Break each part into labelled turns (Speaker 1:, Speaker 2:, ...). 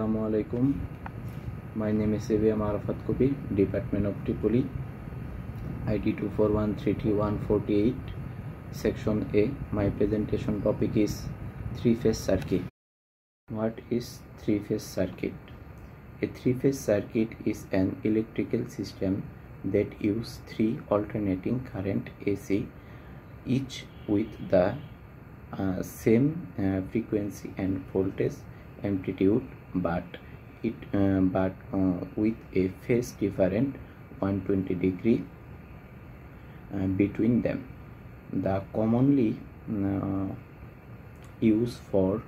Speaker 1: Assalamu alaikum. My name is Sevia Marafat Kobi, Department of Tripoli, ID 2413148, Section A. My presentation topic is three-phase circuit. What is three-phase circuit? A three-phase circuit is an electrical system that uses three alternating current AC, each with the same frequency and voltage amplitude, but with a phase different 120 degree between them. The commonly used for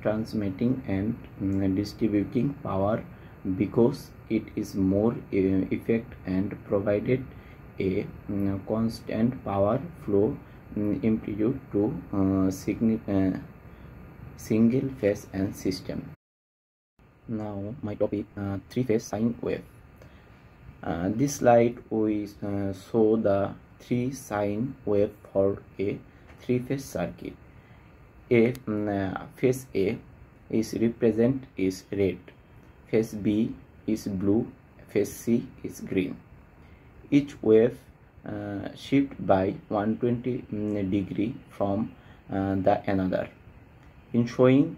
Speaker 1: transmitting and distributing power because it is more effective and provided a constant power flow amplitude to single phase and system. Now my topic, three-phase sine wave. This slide we show the three sine wave for a three-phase circuit. Phase A is represent is red, phase B is blue, phase C is green. Each wave shift by 120 degree from the another, issuing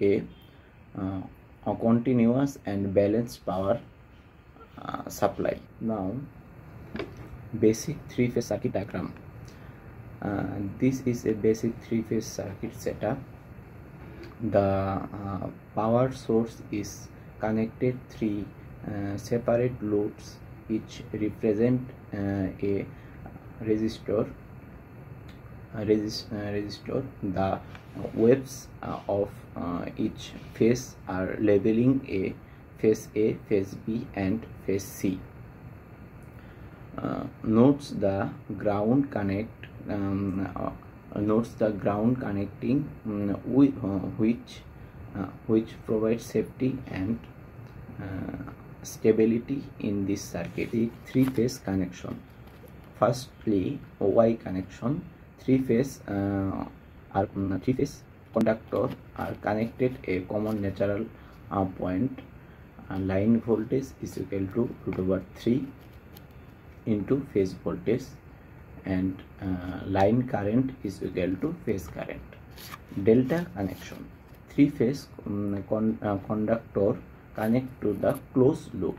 Speaker 1: a continuous and balanced power supply. Now, basic three-phase circuit diagram. This is a basic three-phase circuit setup. The power source is connected three separate loads, each represent a resistor. The waves of each phase are labeling a phase A, phase B, and phase C. Notes the ground connecting which provides safety and stability in this circuit. The three-phase connection. Firstly, Y connection. Three-phase conductor are connected a common natural point. Line voltage is equal to √3 into phase voltage, and line current is equal to phase current. Delta connection. Three-phase conductor connect to the closed loop.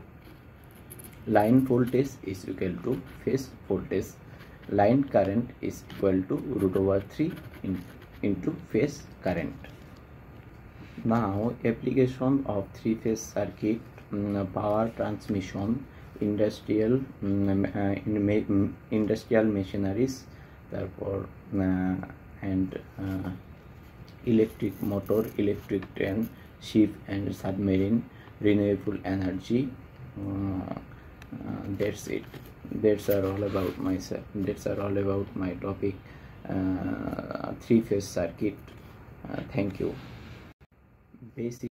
Speaker 1: Line voltage is equal to phase voltage. Line current is equal to √3 into phase current. Now, application of three-phase circuit, power transmission, industrial machineries, therefore and electric motor, electric train, ship and submarine, renewable energy. That's it. That's all about myself. That's all about my topic, three-phase circuit. Thank you. Basic